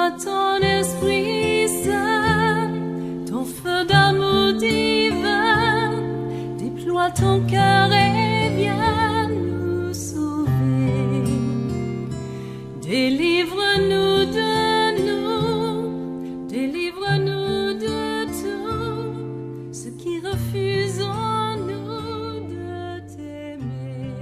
Envoie ton esprit saint, ton feu d'amour divin, déploie ton cœur et viens nous sauver. Délivre-nous de nous, délivre-nous de tout, ceux qui refusent en nous de t'aimer.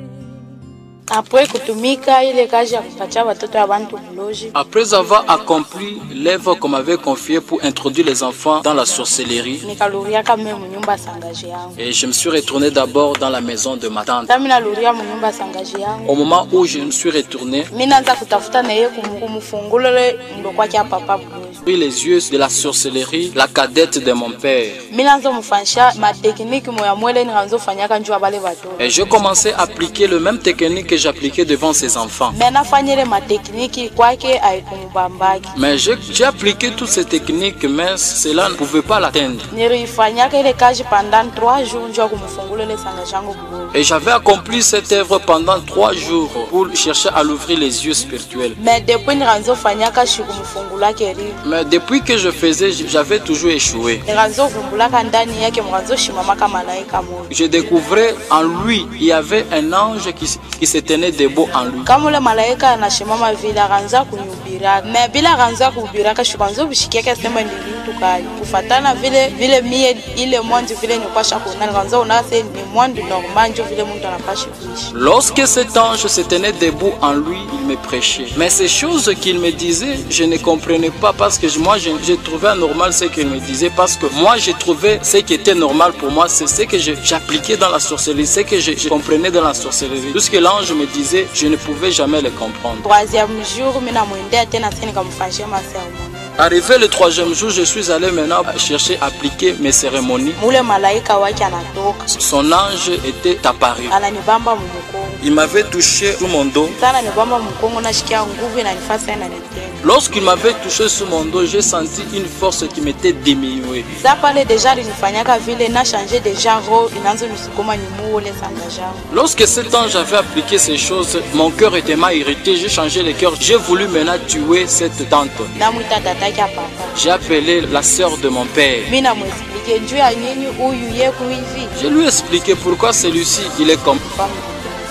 Après kutumika ile kazi ya kupatia watoto wa bantu buloji. Après avoir accompli l'œuvre qu'on m'avait confiée pour introduire les enfants dans la sorcellerie, Nikaluria kama munyumba sangaji yangu. et je me suis retourné d'abord dans la maison de ma tante. Sasa naluria munyumba sangaji yangu. Au moment où je me suis retourné, Mimi naanza kutafuta na yeye kumfungulele ndo kwa kia papa buloji. j'ai pris les yeux de la sorcellerie, la cadette de mon père. Mimi naanza mfanisha matekniki moya mwele nikaanza kufanyaka njoo bale watoto. Et je commençais à appliquer le même technique que j'appliquais devant ces enfants. Mimi nafanyele matekniki kwake aikumubambaki. Mais j'ai appliqué toutes ces techniques, mais cela ne pouvait pas l'atteindre. Nilifanyaka ile kazi pendant 3 jours njoo kumfungulele sangaji yangu buloji. Et j'avais accompli cette œuvre pendant 3 jours pour chercher à l'ouvrir les yeux spirituels. Mais depuis nikaanza kufanyaka shiku mfungulake ri. Mais depuis que je faisais, j'avais toujours échoué. Nikaanza kuvumbulaka ndani yake mwanzo shimamaka malaika moja. Je découvrais en lui, il y avait un ange qui se tenait debout en lui. Kama ule malaika anashimama vile akaanza kunyubira. Mais bila akaanza kuhubiraka shukanzo bishikiake sema ndilitu kali. Kufatana vile mie ile mwanzo vile nipasha kuona nikaanza unase ni mwanzo normal ndio vile mtu anapasha kuishi. Lorsque cet ange se tenait debout en lui, il me prêchait. Mais ces choses qu'il me disait, je ne comprenais pas parce que moi je trouvais anormal ce qu'il me disait, parce que moi je trouvais ce qui était normal pour moi, c'est ce que j'appliquais dans la sorcellerie, ce que je comprenais dans la sorcellerie. Tout ce que l'ange me disait, je ne pouvais jamais le comprendre. Troisième jour, mimi namwendea tena sasa nikamfanyia maseremoni. Arrivé le 3e jour, je suis allé maintenant chercher à appliquer mes cérémonies. Mule malaika wake anatoka. Son ange était apparu. Ananibamba mumukongo. Il m'avait touché sous mon dos. Sana nibamba mumukongo nashikia nguvu na nifasi na nitenda. Lorsqu'il m'avait touché sous mon dos, j'ai senti une force qui m'était diminuée. Ça pale déjà linifanyaka vile na changer déjà ro inaanza nisukuma nimuole sangaja. Lorsque cet ange avait appliqué ces choses, mon cœur était mal irrité, j'ai changé le cœur. J'ai voulu maintenant tuer cette tante. Namuita tataki ya papa. J'ai appelé la sœur de mon père. Mimi namwexplique njoo ya nini huyu yeku hivi. Je lui ai expliqué pourquoi celui-ci, il est comme...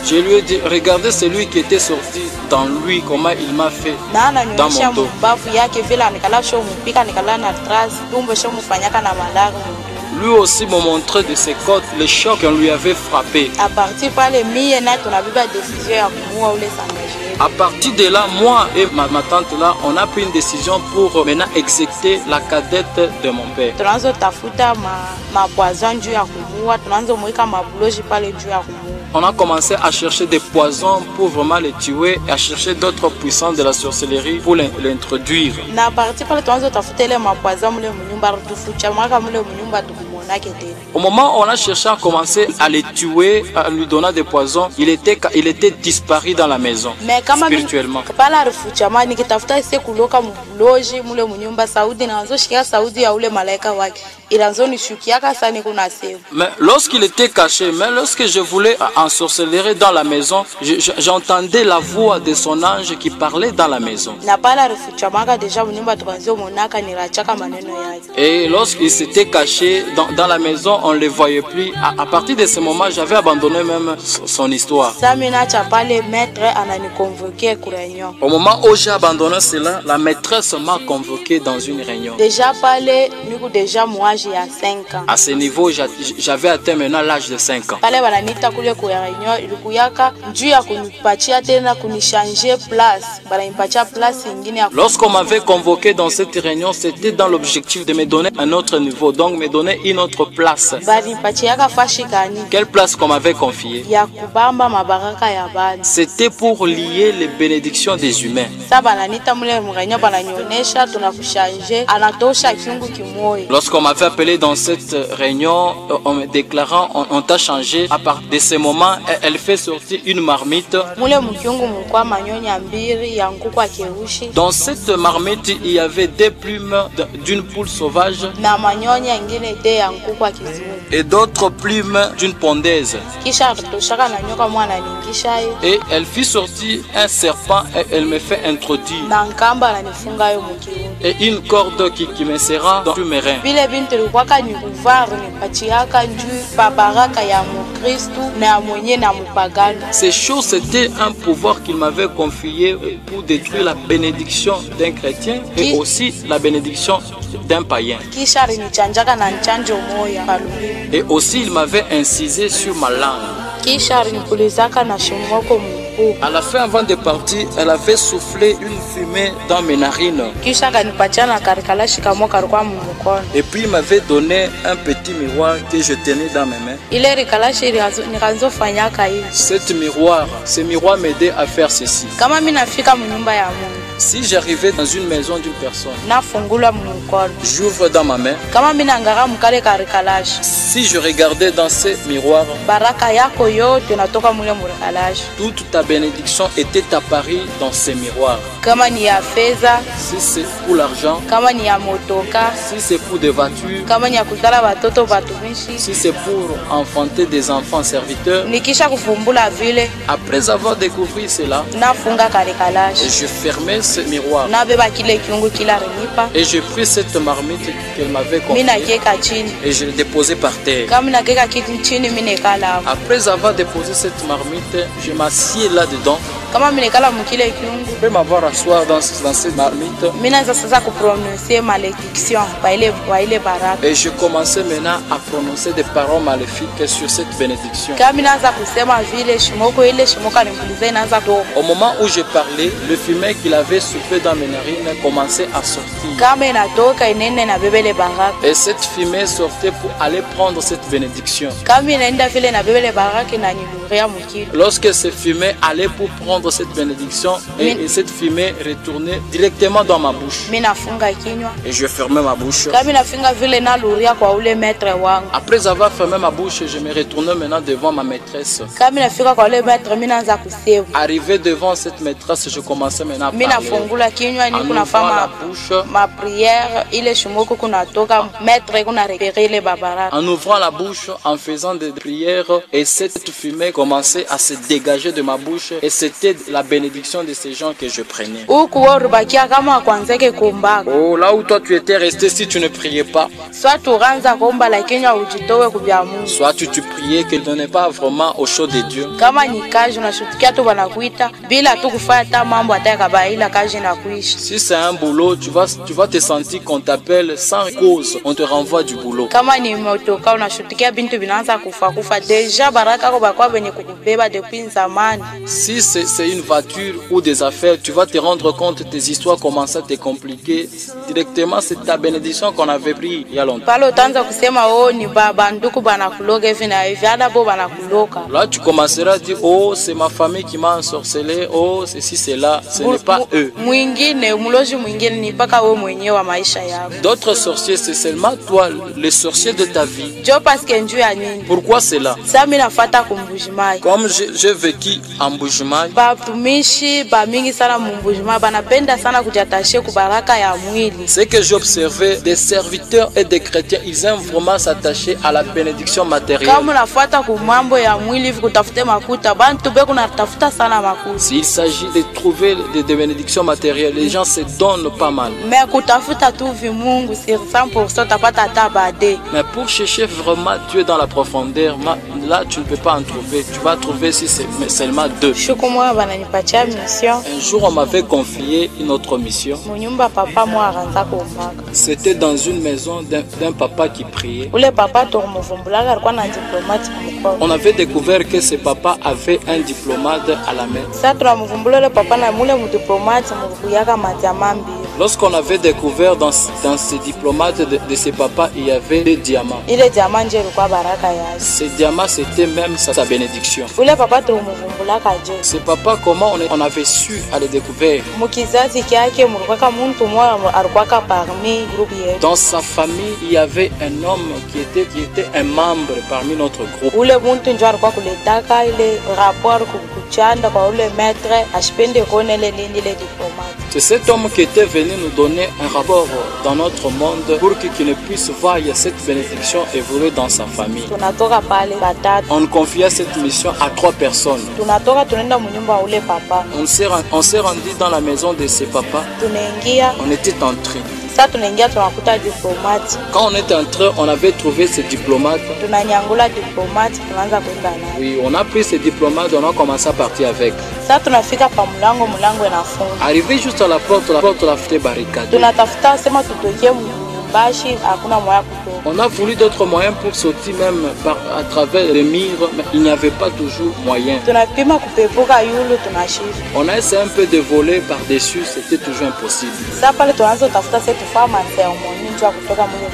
Je lui ai dit, regardez celui qui était sorti dans lui, comment il m'a fait dans mon dos. Lui aussi m'a montré de ses côtes les chocs qu'on lui avait frappé. À partir de là, moi et ma tante là, on a pris une décision pour maintenant exécuter la cadette de mon père. On a commencé à chercher des poisons pour vraiment les tuer et à chercher d'autres puissances de la sorcellerie pour l'introduire. Au moment où on a cherché à commencer à les tuer, en lui donnant des poisons, il était disparu dans la maison, spirituellement. Mais lorsqu'il était caché, mais lorsque je voulais ensorceler dans la maison, j'entendais la voix de son ange qui parlait dans la maison. Et lorsqu'il s'était caché dans la maison, on ne le voyait plus. À partir de ce moment, j'avais abandonné même son histoire. Au moment où j'ai abandonné cela, la maîtresse m'a convoqué dans une réunion. À ce niveau, j'avais atteint maintenant l'âge de 5 ans. Lorsqu'on m'avait convoqué dans cette réunion, c'était dans l'objectif de me donner un autre niveau, donc me donner une autre place. Quelle place qu'on m'avait confiée? C'était pour lier les bénédictions des humains. Lorsqu'on m'avait appelé dans cette réunion, en me déclarant on t'a changé, à partir de ce moment, elle fait sortir une marmite. Dans cette marmite, il y avait 2 plumes d'une poule sauvage nkuku akizungu. Et d'autres plumes d'une pondaise. Kisha alitoshaka na nyoka mwana ningisha yo. Et elle fit sortir un serpent et elle me fait introduire. Na nkamba ananifunga yo mukiuno. Et une corde qui me serra dans mes reins. Vile bintu likwaka ni kuvaru ni pachiaka njuu pabaraka ya mukristu na mwenye na mupagano. Ces choses, c'était un pouvoir qu'il m'avait confié pour détruire la bénédiction d'un chrétien et aussi la bénédiction d'un païen. Kisha alinichanjaka na nchanjo moya palumbi. Et aussi il m'avait incisé sur ma langue. Kisha alinipulizaka na shimoko mu. À la fin, avant de partir, elle avait soufflé une fumée dans mes narines. Kisha kanipatia na karikalashi kamo karikuwa mumukono. Et puis il m'avait donné un petit miroir que je tenais dans mes mains. Ile rikalashi nikaanza fanyaka hivi. Ce miroir m'aidait à faire ceci. Kama mimi nafika mnyumba ya Mungu. Si j'arrivais dans une maison d'une personne, nafungula mumukono. J'ouvre dans ma main. Kama mimi nangara mukale karikalashi. Si je regardais dans ces miroirs, baraka yako yote natoka mule murikalashi. Toute ta bénédiction était apparue dans ces miroirs. Kama ni ya fedha, si c'est pour l'argent, kama ni ya motoka, si c'est pour des voitures, kama ni ya kuzala watoto batumishi, si c'est pour enfanter des enfants serviteurs. Nikisha kufumbula vile, après avoir découvert cela, nafunga karikalashi. Et je fermais ce miroir. Nabeba kile kiungu kila renipa. Et je pris cette marmite qu'elle m'avait confiée. Mina keka chini. Et je l'ai déposée par terre. Kama mina keka chini mine kala. Après avoir déposé cette marmite, je m'assieds là-dedans. Kama mine kala mukile kiungu. Je peux m'avoir asseoir dans cette marmite. Mina sasa ku prononcer malédiction pa ile baraka. Et je commençais maintenant à prononcer des paroles maléfiques sur cette bénédiction. Kama mina za kusema vile shimoko ile shimoka nimpulize inaanza toka. Au moment où je parlais, le fumet qu'il avait soufflé dans mes narines commençait à sortir. Kama inatoka inene na bebele baraka. Et cette fumée sortait pour aller prendre cette bénédiction. Kama inaenda vile na bebele baraka na niluria mukile. Lorsque ce fumet allait pour prendre cette bénédiction et cette fumée retournait directement dans ma bouche. Et je fermais ma bouche. Après avoir fermé ma bouche, je me retournais maintenant devant ma maîtresse. Arrivé devant cette maîtresse, je commençais maintenant à parler. En ouvrant la bouche, en ouvrant la bouche, en faisant des prières, et cette fumée commençait à se dégager de ma bouche, et c'était la bénédiction de ces gens que je prenais. Oh, là où toi tu étais resté, si tu ne priais pas, soit tu priais que tu n'es pas vraiment au chaud de Dieu. Si c'est un boulot, tu vas te sentir qu'on t'appelle sans cause, on te renvoie du boulot. Si c'est une voiture ou des affaires, tu vas te rendre compte que tes histoires commencent à te compliquer. Directement, c'est ta bénédiction qu'on avait pris il y a longtemps. Là, tu commenceras à dire, oh, c'est ma famille qui m'a ensorcelé, oh, ceci, c'est là, ce n'est pas eux. D'autres sorciers, c'est seulement toi, les sorciers de ta vie. Pourquoi c'est là? Comme j'ai vécu en Mbujimai, c'est que j'observais des serviteurs et des chrétiens, ils aiment vraiment s'attacher à la bénédiction matérielle. S'il s'agit de trouver des bénédictions matérielles, les gens se donnent pas mal. Mais pour chercher vraiment Dieu dans la profondeur, là tu ne peux pas en trouver. Tu vas trouver si c'est seulement deux. Un jour on m'avait confié une autre mission. C'était dans une maison d'un papa qui priait. On avait découvert que ce papa avait un diplomate à la main. Lorsqu'on avait découvert dans ces diplomates de ce papa, il y avait des diamants. Ces diamants, c'était même sa bénédiction. Ce papa, comment on avait su à le découvrir? Dans sa famille, il y avait un homme qui était un membre parmi notre groupe. C'est cet homme qui était venu nous donner un rapport dans notre monde pour qu'il puisse voir cette bénédiction évoluer dans sa famille. Tunatoka pale batatu. On confia cette mission à 3 personnes. Tunatoka tunaenda munyumba ule papa. On s'est rendu dans la maison de ses papas. Tunaingia. On était entrés. Ça tunaingia tunakuta diplomate. Quand on était entré, on avait trouvé ce diplomate. Tunanyangula diplomate, tunaanza kwenda naye. Oui, on a pris ce diplomate, on a commencé à partir avec. Ça tunafika pa mlango inafunga. Arrivé juste à la porte la fête barricade. Tunatafuta sema tutokie mbashi, hakuna moya kutoka. On a voulu d'autres moyens pour sortir même à travers les murs, mais il n'y avait pas toujours moyen. Tunapima kupepuka yulu tunashifa. On a essayé un peu de voler par-dessus, c'était toujours impossible. Ça pale tunaanza tafuta cette femme en cérémonie njoo kutoka mwenye.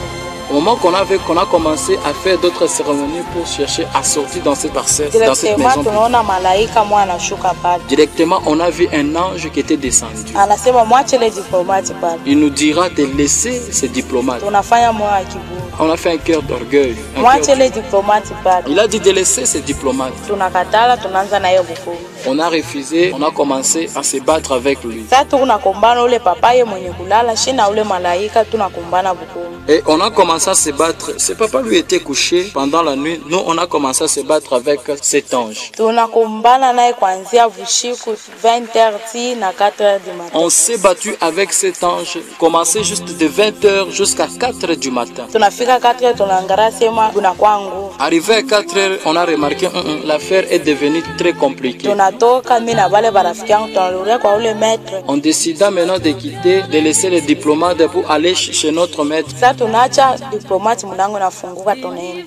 Au moment qu'on a commencé à faire d'autres cérémonies pour chercher à sortir dans cette parcelle, dans cette maison. Directement, on a vu un ange qui était descendu. Il nous dira de laisser ces diplomates. On a fait un cœur d'orgueil. Il a dit de laisser ces diplomates. On a refusé, on a commencé à se battre avec lui. Et on a commencé à se battre. Ce papa lui était couché pendant la nuit. Nous, on a commencé à se battre avec cet ange. On s'est battu avec cet ange. Commencé juste de 20h jusqu'à 4h du matin. Arrivé à 4h, on a remarqué l'affaire est devenue très compliquée. On décida maintenant de quitter, de laisser les diplomates pour aller chez notre maître.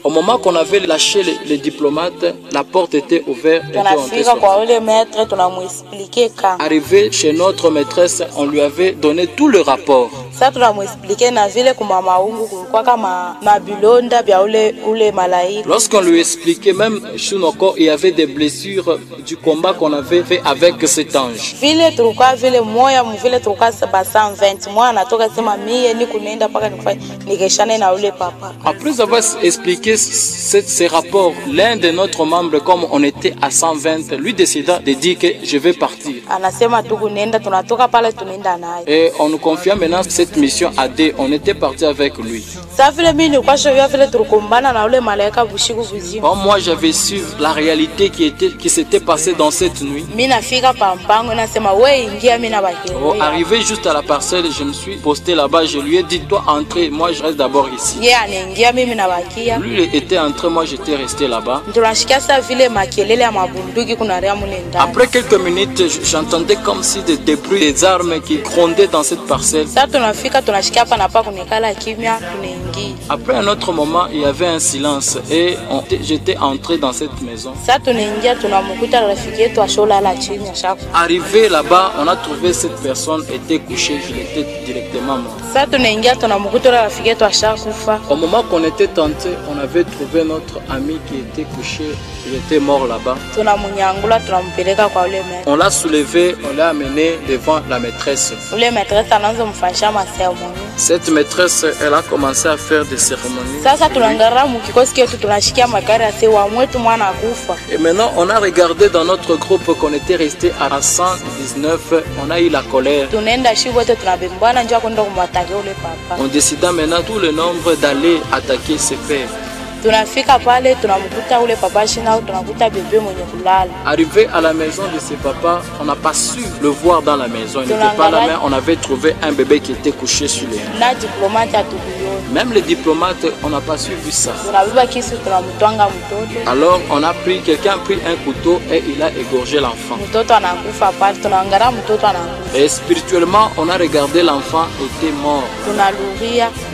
Au moment qu'on avait lâché les diplomates, la porte était ouverte. Arrivé chez notre maîtresse, on lui avait donné tout le rapport. Lorsqu'on lui expliquait, même sur nos corps, il y avait des blessures du combat qu'on avait fait avec cet ange. Après avoir expliqué ces rapports, l'un de notre membre, comme on était à 120, lui décida de dire que je vais partir. Et on nous confia maintenant cette mission à deux. On était parti avec lui. Comme moi j'avais su la réalité qui s'était passée dans cette nuit. Arrivé juste à la parcelle, je me suis posté là-bas. Je lui ai dit, toi entrer, moi je reste d'abord ici. Lui était entré, moi j'étais resté là-bas. Après quelques minutes, j'entendais comme si des bruits des armes qui grondaient dans cette parcelle. Après un autre moment, il y avait un silence et j'étais entré dans cette maison. Arrivé là-bas, on a trouvé cette personne était couchée, il était directement mort. Au moment qu'on était tenté, on avait trouvé notre ami qui était couché, il était mort là-bas. On l'a soulevé, on l'a amené devant la maîtresse. Cette maîtresse, elle a commencé à faire des cérémonies. Et maintenant, on a regardé dans notre groupe qu'on était resté à 119, on a eu la colère. On décida maintenant tout le nombre d'aller attaquer ses pères. Arrivé à la maison de ses papas, on n'a pas su le voir dans la maison. Il n'était pas là, mais on avait trouvé un bébé qui était couché sur les mains. Même les diplomates, on n'a pas su vu ça. Alors on a pris, quelqu'un a pris un couteau et il a égorgé l'enfant. Et spirituellement, on a regardé l'enfant était mort.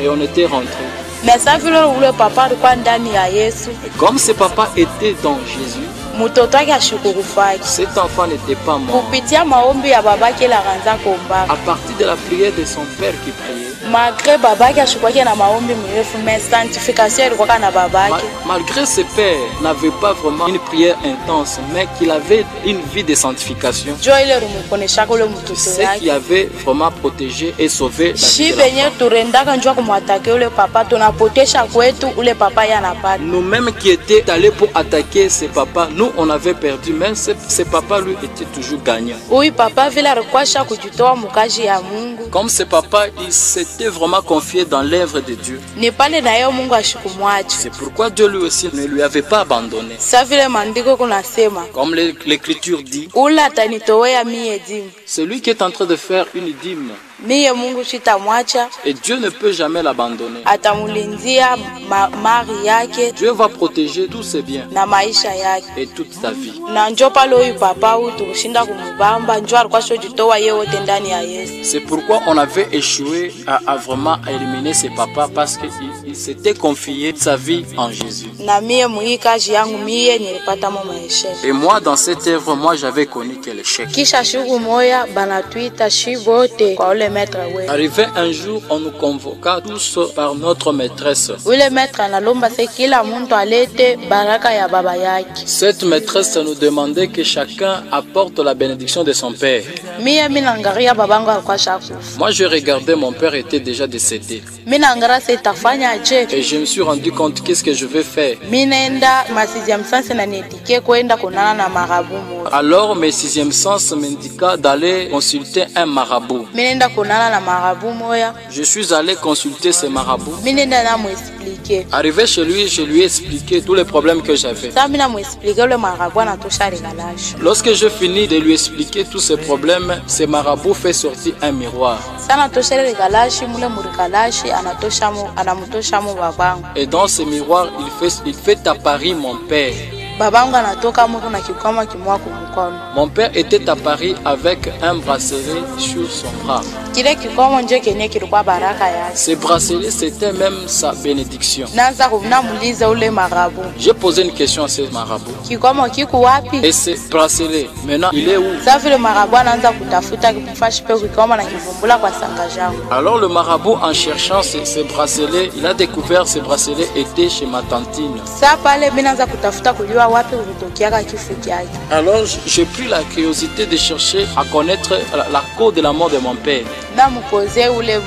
Et on était rentré. Comme ce papa était dans Jésus, cet enfant n'était pas mort. À partir de la prière de son père qui priait, malgré ses pères n'avaient pas vraiment une prière intense, mais qu'il avait une vie de sanctification, c'est qui avait vraiment protégé et sauvé la vie de l'enfant. Nous-mêmes qui étions allés pour attaquer ces papas, nous nous on avait perdu, mais ce papa lui était toujours gagnant. Huyu papa vile alikwasha kujitoa mukaji ya Mungu. Comme ce papa, il s'était vraiment confié dans l'œuvre de Dieu. Ni pale na yeye Mungu ashikumwacha. C'est pourquoi Dieu lui aussi ne lui avait pas abandonné. Sa vile maandiko kunasema, Comme l'écriture dit, ula atanitowea mie dimi. celui qui est en train de faire une dîme, Mie Mungu sitamwacha, et Dieu ne peut jamais l'abandonner. atamulinzia mali yake Dieu va protéger tous ses biens na maisha yake. et toute sa vie. Na njo pale huyu papa huyu tukushinda kumubamba, njo alikuwa shojitoa yeye wote ndani ya Yesu. C'est pourquoi on avait échoué à vraiment éliminer ses papas, parce qu'il s'était confié sa vie en Jésus. Na mie muhii kazi yangu mie nilipata mo maisha. Et moi, dans cette œuvre, moi j'avais connu que l'échec. Kisha shugu moya banatuita shibote kwa ule maître wetu. Arrivé un jour, on nous convoqua tous par notre maîtresse. Ule maître analomba se kila muntu alete baraka ya baba yake. Cette maîtresse nous demandait que chacun apporte la bénédiction de son père. Mie minangaria babangu alikuwa shakufa. Moi, je regardais, mon père était déjà décédé. Minangara se tafanya je. Et je me suis rendu compte, qu'est-ce que je vais faire? Minenda masiziam sanse na nietike kwenda kunana na marabu moja. Alors, mes sixième sens m'indiqua d'aller consulter un marabout. Minenda kunana na marabu moya. Je suis allé consulter ce marabout. Minenda na muexplique. Arrivé chez lui, je lui ai expliqué tous les problèmes que j'avais. Sa mina muexplique ule marabu anatosha regalashi. Lorsque je finis de lui expliquer tous ces problèmes, ce marabout fait sortir un miroir. Sana tosha regalashi mule murikalashi anamutosha mu babangu. Et dans ce miroir, il fait apparaître mon père. Babangu anatoka mutu na kikwama kimwa kumukono. Mon père était à Paris avec un bracelet sur son bras. Kile kikwama nje kenye kilikuwa baraka yake. Ce bracelet, c'était même sa bénédiction. Naanza kunamuliza ule marabu. J'ai posé une question à ce marabout. Kikwama kiku wapi? Et ce bracelet, maintenant, il est où? Sa vile marabu anaanza kutafuta kifashi pe kikwama na kivumbula kwa sanga jangu. Alors le marabout, en cherchant ce bracelet, il a découvert ce bracelet était chez ma tantine. Sa pale mimi naanza kutafuta kujua wapi ulitokiaka kifu kyake. Alors j'ai pris la curiosité de chercher à connaître la cause de la mort de mon père. Na mupoze ule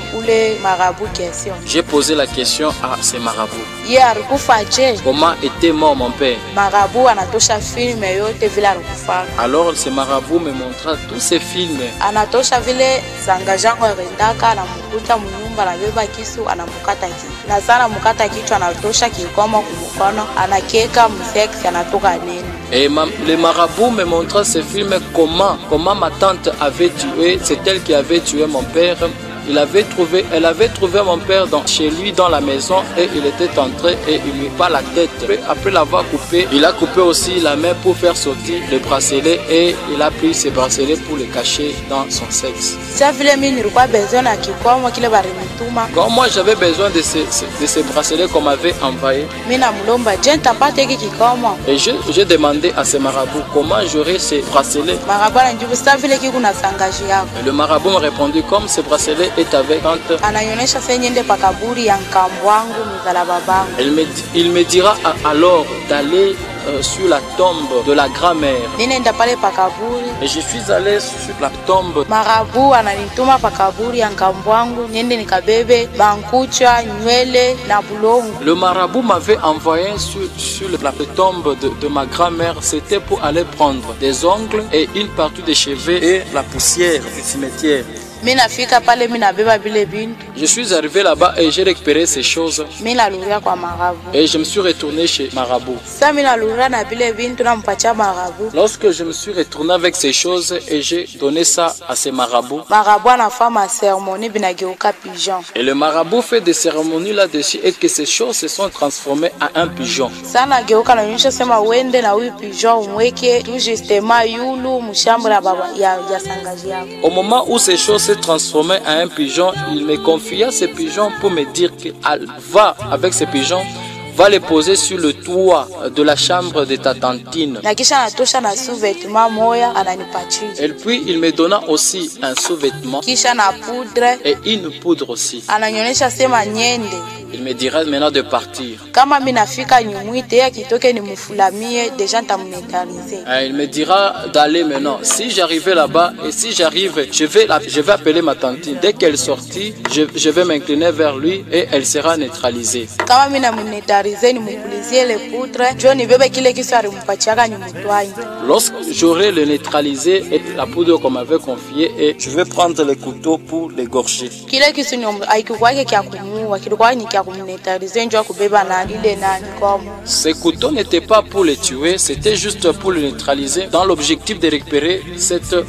marabu question. J'ai posé la question à ce marabout. Ye alikufa je? Comment était mort mon père? Marabu anatosha filme yote vile alikufa. Alors ce marabout me montra tous ces films. Anatosha vile sanga jangu rendaka anamukuta munyumba na beba kisu anamukata kichwa. Na sana mukata kichwa anatosha kikomo kumukono anakeka msex anatoka nini. Et le marabout me montra ce film comment ma tante avait tué, c'est elle qui avait tué mon père. Elle avait trouvé mon père chez lui dans la maison et il était entré et il lui pas la tête. Après l'avoir coupé, il a coupé aussi la main pour faire sortir le bracelet et il a pris ce bracelet pour le cacher dans son sexe. Comme moi j'avais besoin de ce bracelet qu'on m'avait envoyé. Et j'ai demandé à ce marabout comment j'aurais ce bracelet. Et le marabout m'a répondu comme ce bracelet est avec tante. Il me dira alors d'aller sur la tombe de la grand-mère. Et je suis allé sur la tombe. Marabu ananituma pakaburi ya nkambwangu niende nikabebe bankucha nywele na bulongo. Le marabout m'avait envoyé sur la tombe de ma grand-mère. C'était pour aller prendre des ongles et une partie des cheveux et la poussière du cimetière. Je suis arrivé là-bas et j'ai récupéré ces choses. Et je me suis retourné chez Marabout. Lorsque je me suis retourné avec ces choses et j'ai donné ça à ces marabouts. Et le marabout fait des cérémonies là-dessus et que ces choses se sont transformées en un pigeon. Au moment où ces choses se transformaient en un pigeon, il me confia ce pigeon pour me dire qu'il va avec ce pigeon, va les poser sur le toit de la chambre de ta tantine. Et puis il me donna aussi un sous-vêtement et une poudre aussi. Il me dira maintenant de partir. Il me dira d'aller maintenant. Si j'arrivais là-bas et si j'arrive, je vais appeler ma tantine. Dès qu'elle sortit, je vais m'incliner vers lui et elle sera neutralisée. muneutralize, nimupulizie le poudre, jo nibebe kile kisu alimpatiaka nimutwanyi. Lorsque j'aurai le neutralisé et la poudre qu'on m'avait confiée, et je vais prendre les couteaux pour l'égorger. Kile kisu ni aikikuwake kya kumuua, kilikuwa ni kya kumneutralize njo kubeba na ile nani komo. Ces couteaux n'étaient pas pour les tuer, c'était juste pour le neutraliser dans l'objectif de récupérer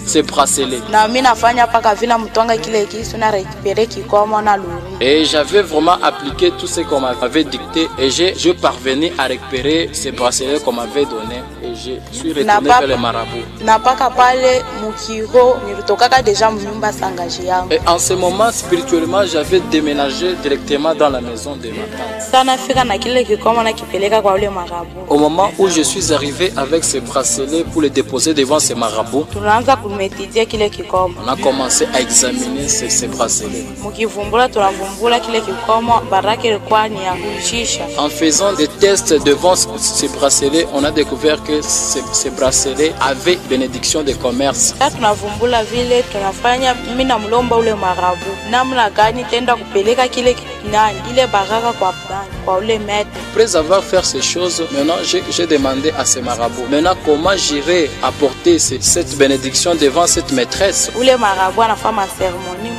ces bracelets. Na mimi nafanya paka vile mtwanga kile kisu na récupérer kikomo na luri. Et j'avais vraiment appliqué tout ce qu'on m'avait dicté et je parvenais à récupérer ces bracelets qu'on m'avait donnés et je suis retourné vers le marabout. Na paka pale mukiro nilitokaka deja mnyumba sangaji yangu. Et en ce moment, spirituellement, j'avais déménagé directement dans la maison de ma tante. Sana fika na kile kikomo na kipeleka kwa ule marabout. Au moment où je suis arrivé avec ces bracelets pour les déposer devant ces marabouts, tunaanza kumetidia kile kikomo. On a commencé à examiner ces bracelets. Mukivumbula tunavumbula kile kikomo, baraka ilikuwa ni ya kuishisha. En faisant des tests devant ces bracelets, on a découvert que ces bracelets avaient bénédiction de commerce. Tunavumbula vile tunafanya, mimi na mlomba ule marabu namna gani tenda kupeleka kile nani ile baraka kwa ule maître. Après avoir fait ces choses, maintenant j'ai demandé à ces marabouts, maintenant comment j'irai apporter cette bénédiction devant cette maîtresse. Ule marabu anafanya cérémonie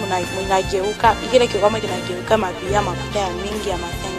mnageuka kile kikomo kinageuka mabia mafuta ya mingi ya masenga.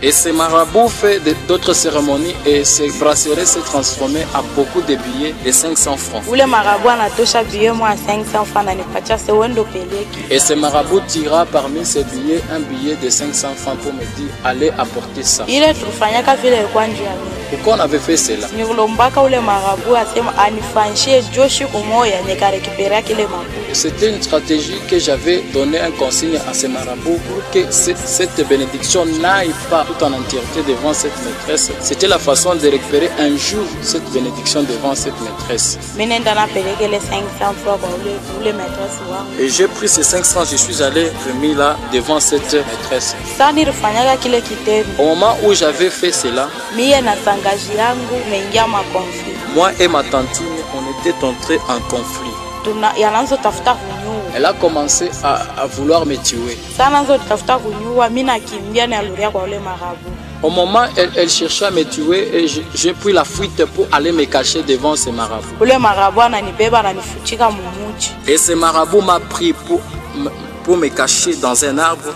Et ces marabouts fait d'autres cérémonies et ces bracelets se transformaient à beaucoup de billets de 500 francs. Ule marabu anatosha billet moi 500 francs na nipatia sewendo peleki. Et ces marabouts tira parmi ces billets un billet de 500 francs pour me dire allez apporter ça. Ile tulifanyaka vile kwa njia mimi. Pourquoi on avait fait cela? Nilombaka ule marabu asema anifanyie joshi kumoya nikarekipera kile mabu. C'était une stratégie que j'avais donné un consigne à ces marabouts pour que cette bénédiction n'aille pas tout en entièreté devant cette maîtresse. C'était la façon de récupérer un jour cette bénédiction devant cette maîtresse. Et j'ai pris ces 500, je suis allé remis là devant cette maîtresse. Au moment où j'avais fait cela, moi et ma tantine, on était entrés en conflit. Elle a commencé à vouloir me tuer. Au moment où elle cherchait à me tuer, et j'ai pris la fuite pour aller me cacher devant ces marabouts. Et ce marabout m'a pris pour me cacher dans un arbre.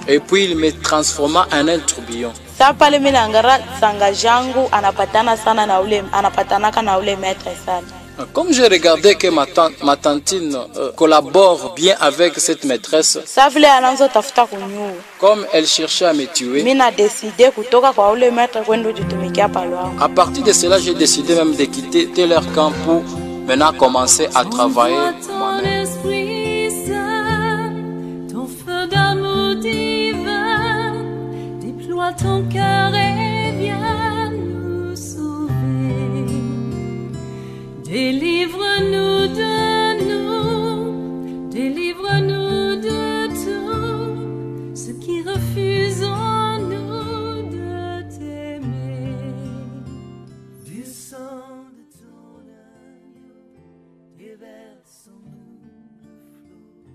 Et puis il me transforma en un tourbillon. Comme j'ai regardé que ma tantine collabore bien avec cette maîtresse, comme elle cherchait à me tuer, à partir de cela, j'ai décidé même de quitter leur camp pour maintenant commencer à travailler moi-même. Ton feu d'amour divin déploie ton cœur et viens nous sauver. Délivre-nous de nous, délivre-nous de tout ce qui refuse en nous de t'aimer. Du sang de ton agneau, déverse en nous.